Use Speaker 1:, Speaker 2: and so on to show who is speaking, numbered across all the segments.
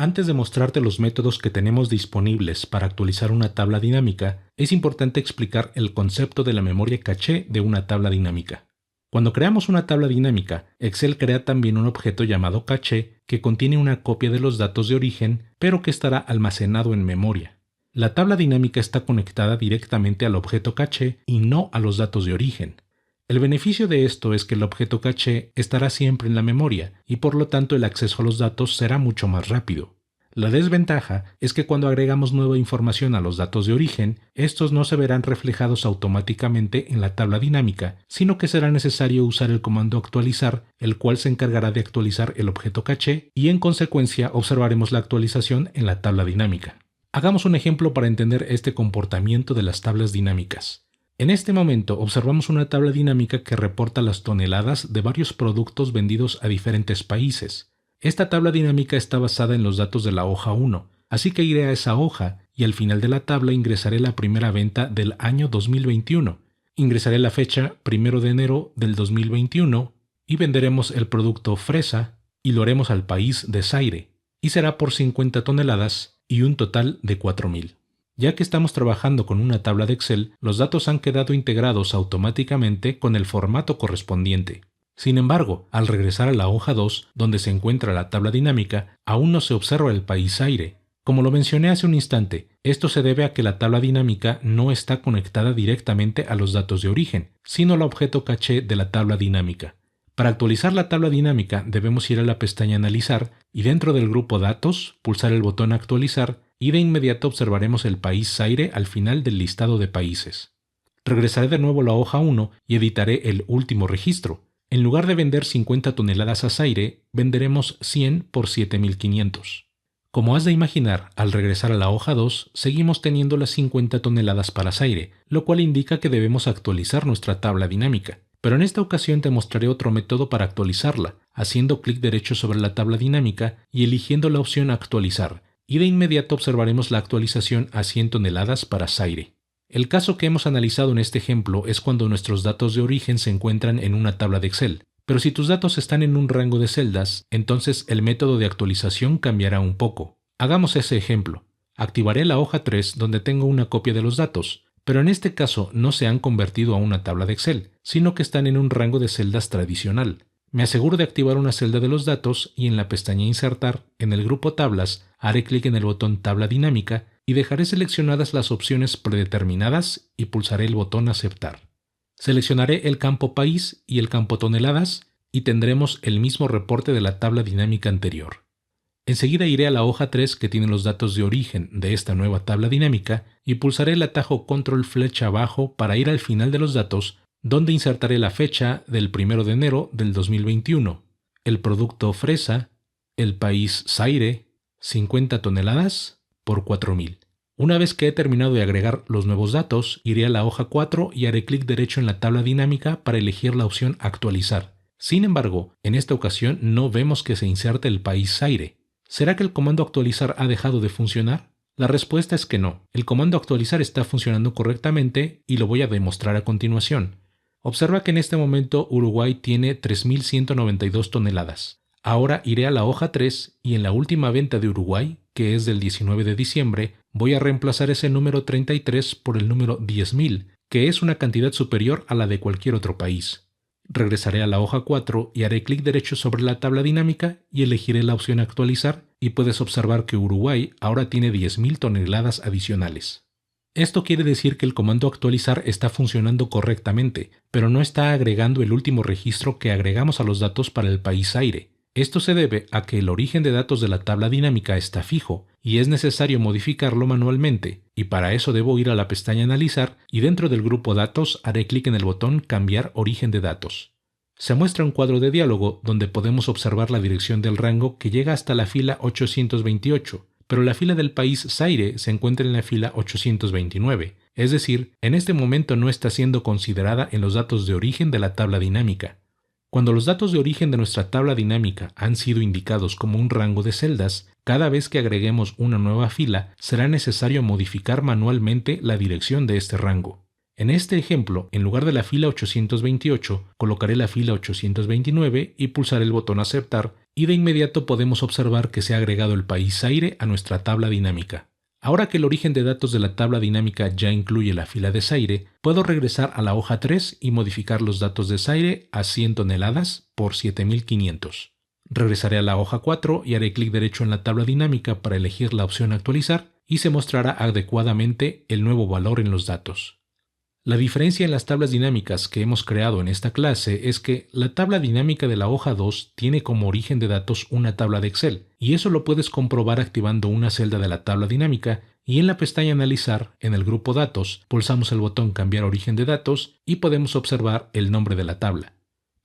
Speaker 1: Antes de mostrarte los métodos que tenemos disponibles para actualizar una tabla dinámica, es importante explicar el concepto de la memoria caché de una tabla dinámica. Cuando creamos una tabla dinámica, Excel crea también un objeto llamado caché que contiene una copia de los datos de origen, pero que estará almacenado en memoria. La tabla dinámica está conectada directamente al objeto caché y no a los datos de origen. El beneficio de esto es que el objeto caché estará siempre en la memoria y por lo tanto el acceso a los datos será mucho más rápido. La desventaja es que cuando agregamos nueva información a los datos de origen, estos no se verán reflejados automáticamente en la tabla dinámica, sino que será necesario usar el comando actualizar, el cual se encargará de actualizar el objeto caché y en consecuencia observaremos la actualización en la tabla dinámica. Hagamos un ejemplo para entender este comportamiento de las tablas dinámicas. En este momento observamos una tabla dinámica que reporta las toneladas de varios productos vendidos a diferentes países. Esta tabla dinámica está basada en los datos de la hoja 1, así que iré a esa hoja y al final de la tabla ingresaré la primera venta del año 2021. Ingresaré la fecha 1 de enero del 2021 y venderemos el producto fresa y lo haremos al país de Zaire y será por 50 toneladas y un total de 4.000. Ya que estamos trabajando con una tabla de Excel, los datos han quedado integrados automáticamente con el formato correspondiente. Sin embargo, al regresar a la hoja 2, donde se encuentra la tabla dinámica, aún no se observa el país Zaire. Como lo mencioné hace un instante, esto se debe a que la tabla dinámica no está conectada directamente a los datos de origen, sino al objeto caché de la tabla dinámica. Para actualizar la tabla dinámica debemos ir a la pestaña Analizar y dentro del grupo Datos, pulsar el botón Actualizar y de inmediato observaremos el país Zaire al final del listado de países. Regresaré de nuevo a la hoja 1 y editaré el último registro. En lugar de vender 50 toneladas a Zaire, venderemos 100 por 7.500. Como has de imaginar, al regresar a la hoja 2, seguimos teniendo las 50 toneladas para Zaire, lo cual indica que debemos actualizar nuestra tabla dinámica. Pero en esta ocasión te mostraré otro método para actualizarla, haciendo clic derecho sobre la tabla dinámica y eligiendo la opción Actualizar, y de inmediato observaremos la actualización a 100 toneladas para Zaire. El caso que hemos analizado en este ejemplo es cuando nuestros datos de origen se encuentran en una tabla de Excel, pero si tus datos están en un rango de celdas, entonces el método de actualización cambiará un poco. Hagamos ese ejemplo. Activaré la hoja 3 donde tengo una copia de los datos, pero en este caso no se han convertido a una tabla de Excel, sino que están en un rango de celdas tradicional. Me aseguro de activar una celda de los datos y en la pestaña Insertar, en el grupo Tablas, haré clic en el botón Tabla dinámica y dejaré seleccionadas las opciones predeterminadas y pulsaré el botón Aceptar. Seleccionaré el campo País y el campo Toneladas y tendremos el mismo reporte de la tabla dinámica anterior. Enseguida iré a la hoja 3 que tiene los datos de origen de esta nueva tabla dinámica y pulsaré el atajo Control flecha abajo para ir al final de los datos, donde insertaré la fecha del 1 de enero del 2021, el producto fresa, el país Zaire, 50 toneladas por 4.000. Una vez que he terminado de agregar los nuevos datos, iré a la hoja 4 y haré clic derecho en la tabla dinámica para elegir la opción Actualizar. Sin embargo, en esta ocasión no vemos que se inserte el país Zaire. ¿Será que el comando Actualizar ha dejado de funcionar? La respuesta es que no. El comando Actualizar está funcionando correctamente y lo voy a demostrar a continuación. Observa que en este momento Uruguay tiene 3.192 toneladas. Ahora iré a la hoja 3 y en la última venta de Uruguay, que es del 19 de diciembre, voy a reemplazar ese número 33 por el número 10.000, que es una cantidad superior a la de cualquier otro país. Regresaré a la hoja 4 y haré clic derecho sobre la tabla dinámica y elegiré la opción Actualizar y puedes observar que Uruguay ahora tiene 10.000 toneladas adicionales. Esto quiere decir que el comando Actualizar está funcionando correctamente, pero no está agregando el último registro que agregamos a los datos para el país Zaire. Esto se debe a que el origen de datos de la tabla dinámica está fijo y es necesario modificarlo manualmente, y para eso debo ir a la pestaña Analizar y dentro del grupo Datos haré clic en el botón Cambiar origen de datos. Se muestra un cuadro de diálogo donde podemos observar la dirección del rango que llega hasta la fila 828, pero la fila del país Zaire se encuentra en la fila 829, es decir, en este momento no está siendo considerada en los datos de origen de la tabla dinámica. Cuando los datos de origen de nuestra tabla dinámica han sido indicados como un rango de celdas, cada vez que agreguemos una nueva fila será necesario modificar manualmente la dirección de este rango. En este ejemplo, en lugar de la fila 828, colocaré la fila 829 y pulsaré el botón Aceptar y de inmediato podemos observar que se ha agregado el país Zaire a nuestra tabla dinámica. Ahora que el origen de datos de la tabla dinámica ya incluye la fila de Zaire, puedo regresar a la hoja 3 y modificar los datos de Zaire a 100 toneladas por 7500. Regresaré a la hoja 4 y haré clic derecho en la tabla dinámica para elegir la opción actualizar y se mostrará adecuadamente el nuevo valor en los datos. La diferencia en las tablas dinámicas que hemos creado en esta clase es que la tabla dinámica de la hoja 2 tiene como origen de datos una tabla de Excel, y eso lo puedes comprobar activando una celda de la tabla dinámica y en la pestaña Analizar, en el grupo Datos, pulsamos el botón Cambiar origen de datos y podemos observar el nombre de la tabla.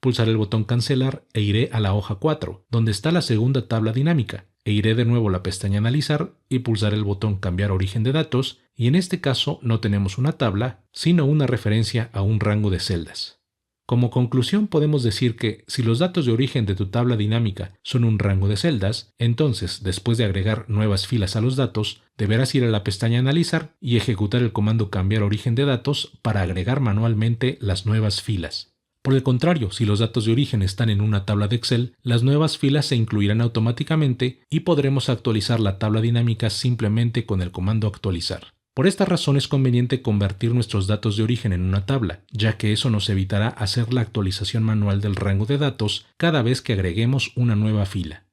Speaker 1: Pulsaré el botón Cancelar e iré a la hoja 4, donde está la segunda tabla dinámica, e iré de nuevo a la pestaña Analizar y pulsaré el botón Cambiar origen de datos, y en este caso no tenemos una tabla, sino una referencia a un rango de celdas. Como conclusión podemos decir que si los datos de origen de tu tabla dinámica son un rango de celdas, entonces después de agregar nuevas filas a los datos, deberás ir a la pestaña Analizar y ejecutar el comando Cambiar origen de datos para agregar manualmente las nuevas filas. Por el contrario, si los datos de origen están en una tabla de Excel, las nuevas filas se incluirán automáticamente y podremos actualizar la tabla dinámica simplemente con el comando actualizar. Por esta razón es conveniente convertir nuestros datos de origen en una tabla, ya que eso nos evitará hacer la actualización manual del rango de datos cada vez que agreguemos una nueva fila.